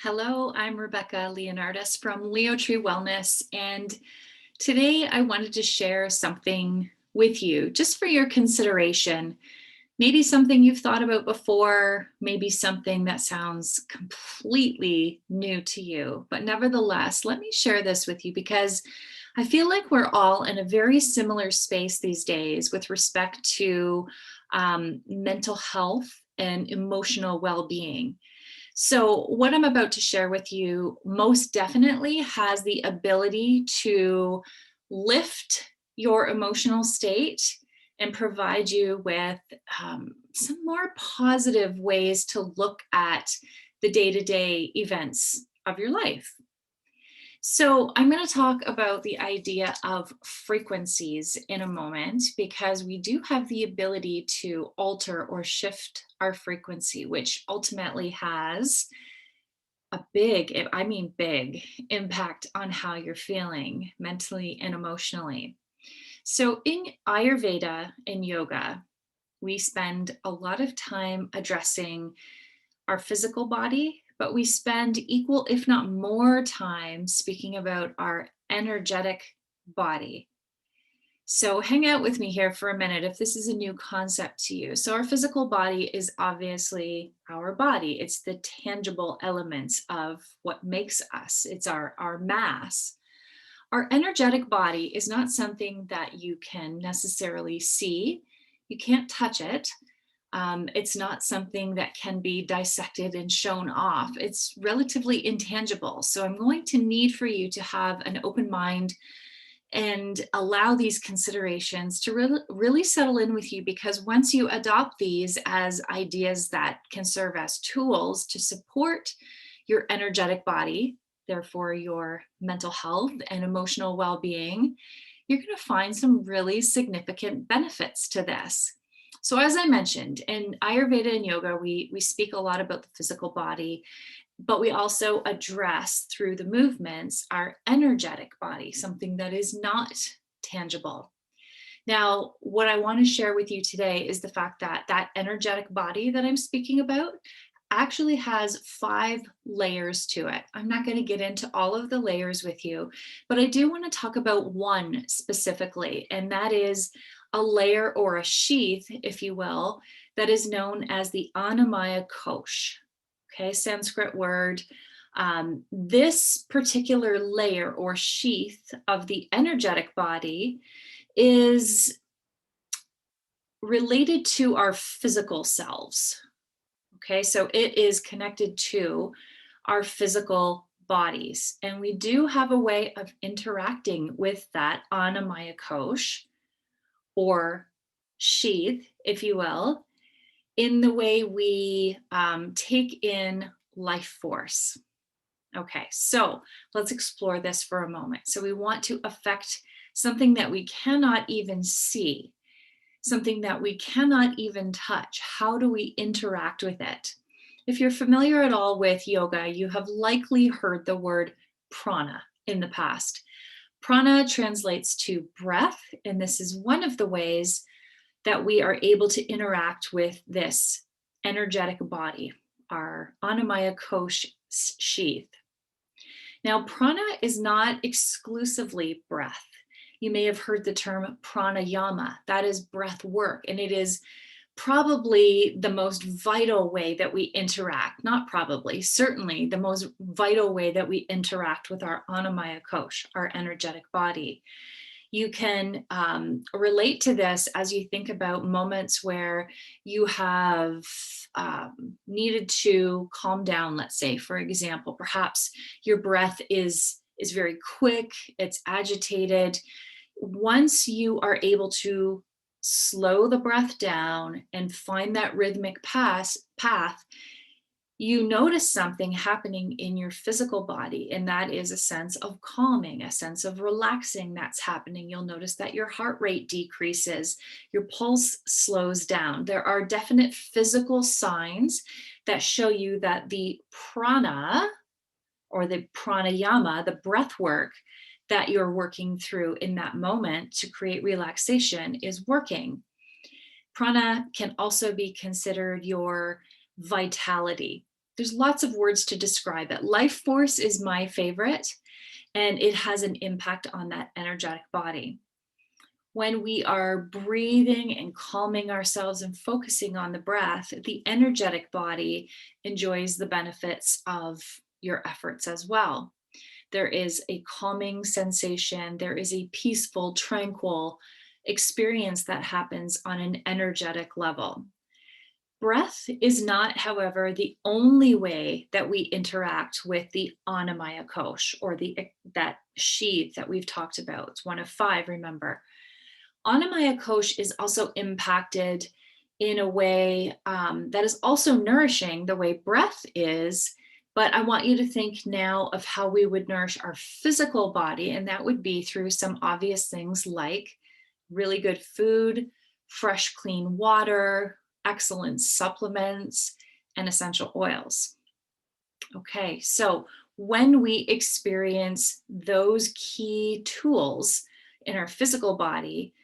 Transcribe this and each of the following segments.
Hello, I'm Rebecca Leonardis from Leo Tree Wellness, and today I wanted to share something with you just for your consideration. Maybe something you've thought about before, maybe something that sounds completely new to you, but nevertheless, let me share this with you because I feel like we're all in a very similar space these days with respect to mental health and emotional well being. So, what I'm about to share with you most definitely has the ability to lift your emotional state and provide you with some more positive ways to look at the day to day events of your life. So, I'm going to talk about the idea of frequencies in a moment because we do have the ability to alter or shift our frequency, which ultimately has a big, I mean big, impact on how you're feeling mentally and emotionally. So, in Ayurveda and yoga, we spend a lot of time addressing our physical body, but we spend equal, if not more, time speaking about our energetic body. So, hang out with me here for a minute if this is a new concept to you. So, our physical body is obviously our body, it's the tangible elements of what makes us, it's our mass. Our energetic body is not something that you can necessarily see, you can't touch it. It's not something that can be dissected and shown off. It's relatively intangible. So, I'm going to need for you to have an open mind and allow these considerations to really settle in with you, because once you adopt these as ideas that can serve as tools to support your energetic body, therefore your mental health and emotional well-being, you're going to find some really significant benefits to this. So, as I mentioned, in Ayurveda and yoga, we speak a lot about the physical body, but we also address through the movements our energetic body, something that is not tangible. Now, what I want to share with you today is the fact that that energetic body that I'm speaking about actually has 5 layers to it. I'm not going to get into all of the layers with you, but I do want to talk about one specifically, and that is a layer or a sheath, if you will, that is known as the Annamaya Kosh. Okay, Sanskrit word. This particular layer or sheath of the energetic body is related to our physical selves. Okay, so it is connected to our physical bodies. And we do have a way of interacting with that Annamaya Kosh or sheath, if you will, in the way we take in life force. Okay, so let's explore this for a moment. So we want to affect something that we cannot even see, something that we cannot even touch. How do we interact with it? If you're familiar at all with yoga, you have likely heard the word prana in the past. Prana translates to breath, and this is one of the ways that we are able to interact with this energetic body, our Annamaya Kosh sheath. Now, prana is not exclusively breath. You may have heard the term pranayama, that is breath work, and it is probably the most vital way that we interact, not probably, certainly the most vital way that we interact with our Annamaya Kosh, our energetic body. You can relate to this as you think about moments where you have needed to calm down, let's say, for example, perhaps your breath is very quick, it's agitated. Once you are able to slow the breath down and find that rhythmic path, you notice something happening in your physical body, and that is a sense of calming, a sense of relaxing that's happening. You'll notice that your heart rate decreases, your pulse slows down. There are definite physical signs that show you that the prana or the pranayama, the breath work that you're working through in that moment to create relaxation is working. Prana can also be considered your vitality. there's lots of words to describe it. Life force is my favorite, and it has an impact on that energetic body. When we are breathing and calming ourselves and focusing on the breath, the energetic body enjoys the benefits of your efforts as well. There is a calming sensation, there is a peaceful, tranquil experience that happens on an energetic level. Breath is not, however, the only way that we interact with the Anamaya Kosh, or that sheath that we've talked about. It's one of five, remember. Anamaya Kosh is also impacted in a way that is also nourishing the way breath is. But I want you to think now of how we would nourish our physical body, and that would be through some obvious things like really good food, fresh, clean water, excellent supplements, and essential oils. Okay, so when we experience those key tools in our physical body,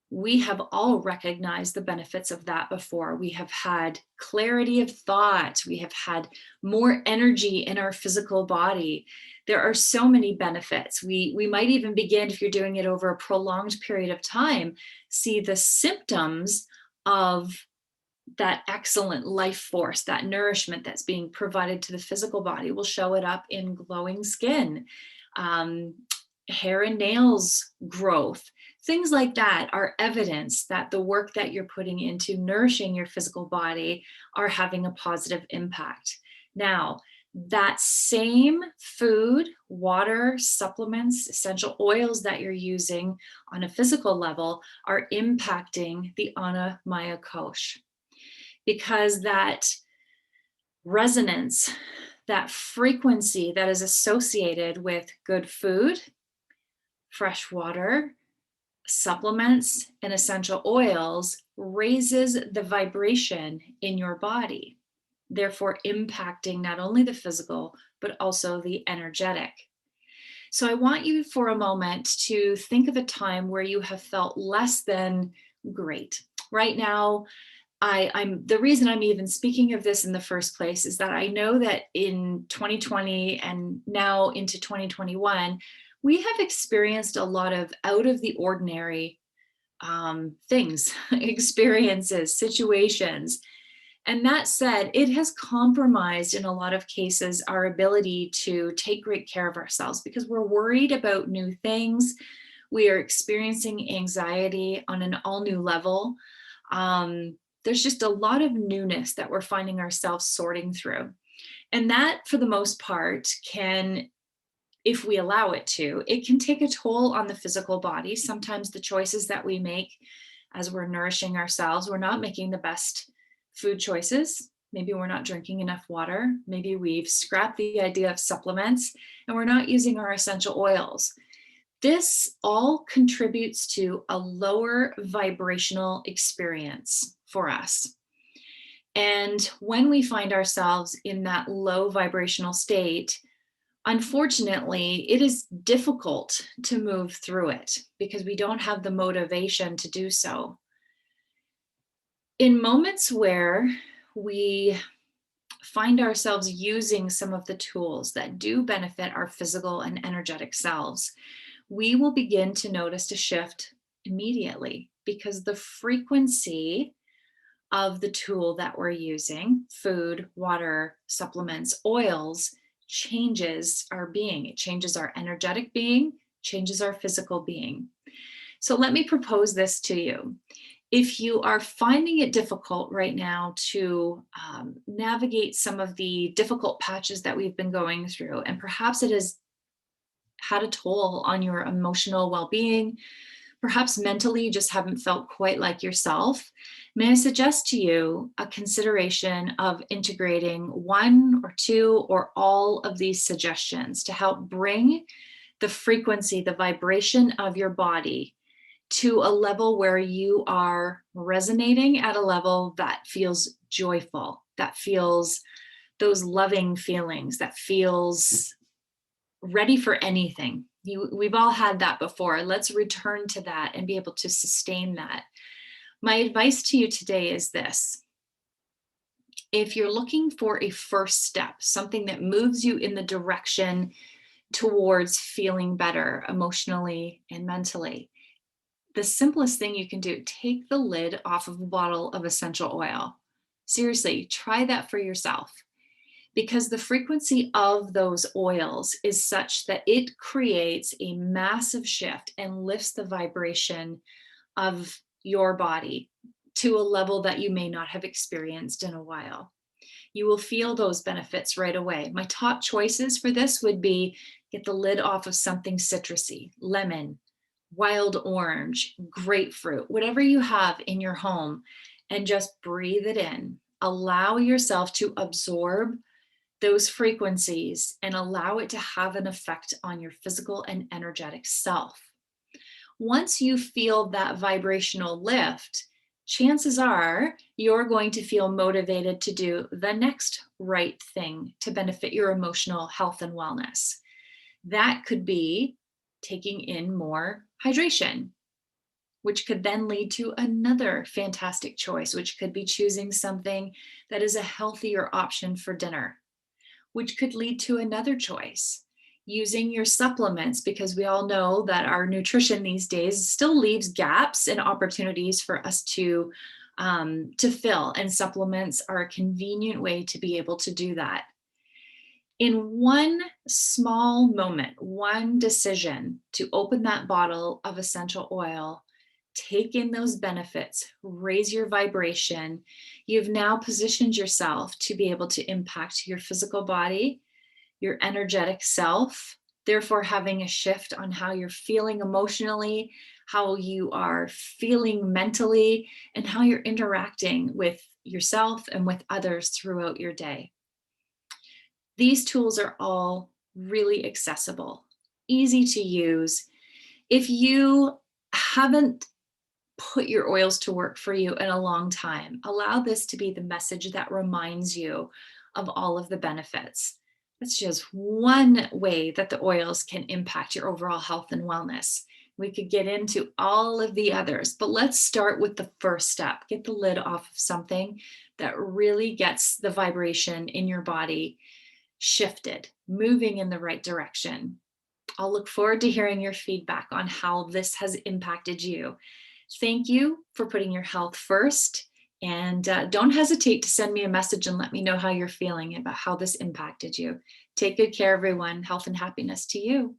we have all recognized the benefits of that before. We have had clarity of thought. We have had more energy in our physical body. There are so many benefits. We might even begin, if you're doing it over a prolonged period of time, see the symptoms of that excellent life force, that nourishment that's being provided to the physical body will show it up in glowing skin, hair and nails growth. Things like that are evidence that the work that you're putting into nourishing your physical body are having a positive impact. Now, that same food, water, supplements, essential oils that you're using on a physical level are impacting the Anamaya Kosh, because that resonance, that frequency that is associated with good food, fresh water, supplements, and essential oils raises the vibration in your body, therefore impacting not only the physical, but also the energetic. So I want you for a moment to think of a time where you have felt less than great. Right now, I'm the reason I'm even speaking of this in the first place is that I know that in 2020 and now into 2021, we have experienced a lot of out of the ordinary things, experiences, situations. And that said, it has compromised in a lot of cases our ability to take great care of ourselves because we're worried about new things. We are experiencing anxiety on an all new level. There's just a lot of newness that we're finding ourselves sorting through. And that, for the most part, can, if we allow it to, it can take a toll on the physical body. Sometimes the choices that we make as we're nourishing ourselves, we're not making the best food choices. Maybe we're not drinking enough water. Maybe we've scrapped the idea of supplements and we're not using our essential oils. This all contributes to a lower vibrational experience for us. And when we find ourselves in that low vibrational state, unfortunately, it is difficult to move through it because we don't have the motivation to do so. In moments where we find ourselves using some of the tools that do benefit our physical and energetic selves, we will begin to notice a shift immediately because the frequency of the tool that we're using, food, water, supplements, oils, changes our being. It changes our energetic being, changes our physical being. So let me propose this to you. If you are finding it difficult right now to navigate some of the difficult patches that we've been going through, and perhaps it has had a toll on your emotional well-being, perhaps mentally you just haven't felt quite like yourself, may I suggest to you a consideration of integrating one or two or all of these suggestions to help bring the frequency, the vibration of your body to a level where you are resonating at a level that feels joyful, that feels those loving feelings, that feels ready for anything. We've all had that before. Let's return to that and be able to sustain that. My advice to you today is this. If you're looking for a first step, something that moves you in the direction towards feeling better emotionally and mentally, the simplest thing you can do, take the lid off of a bottle of essential oil. Seriously, try that for yourself, because the frequency of those oils is such that it creates a massive shift and lifts the vibration of your body to a level that you may not have experienced in a while. You will feel those benefits right away. My top choices for this would be get the lid off of something citrusy, lemon, wild orange, grapefruit, whatever you have in your home, and just breathe it in. Allow yourself to absorb those frequencies and allow it to have an effect on your physical and energetic self. Once you feel that vibrational lift, chances are you're going to feel motivated to do the next right thing to benefit your emotional health and wellness. That could be taking in more hydration, which could then lead to another fantastic choice, which could be choosing something that is a healthier option for dinner, which could lead to another choice, using your supplements, because we all know that our nutrition these days still leaves gaps and opportunities for us to fill, and supplements are a convenient way to be able to do that. In one small moment, one decision to open that bottle of essential oil, take in those benefits, raise your vibration, you've now positioned yourself to be able to impact your physical body, your energetic self, therefore having a shift on how you're feeling emotionally, how you are feeling mentally, and how you're interacting with yourself and with others throughout your day. These tools are all really accessible, easy to use. If you haven't put your oils to work for you in a long time, allow this to be the message that reminds you of all of the benefits. That's just one way that the oils can impact your overall health and wellness. We could get into all of the others, but let's start with the first step. Get the lid off of something that really gets the vibration in your body shifted, moving in the right direction. I'll look forward to hearing your feedback on how this has impacted you. Thank you for putting your health first. And don't hesitate to send me a message and let me know how you're feeling about how this impacted you. Take good care, everyone. Health and happiness to you.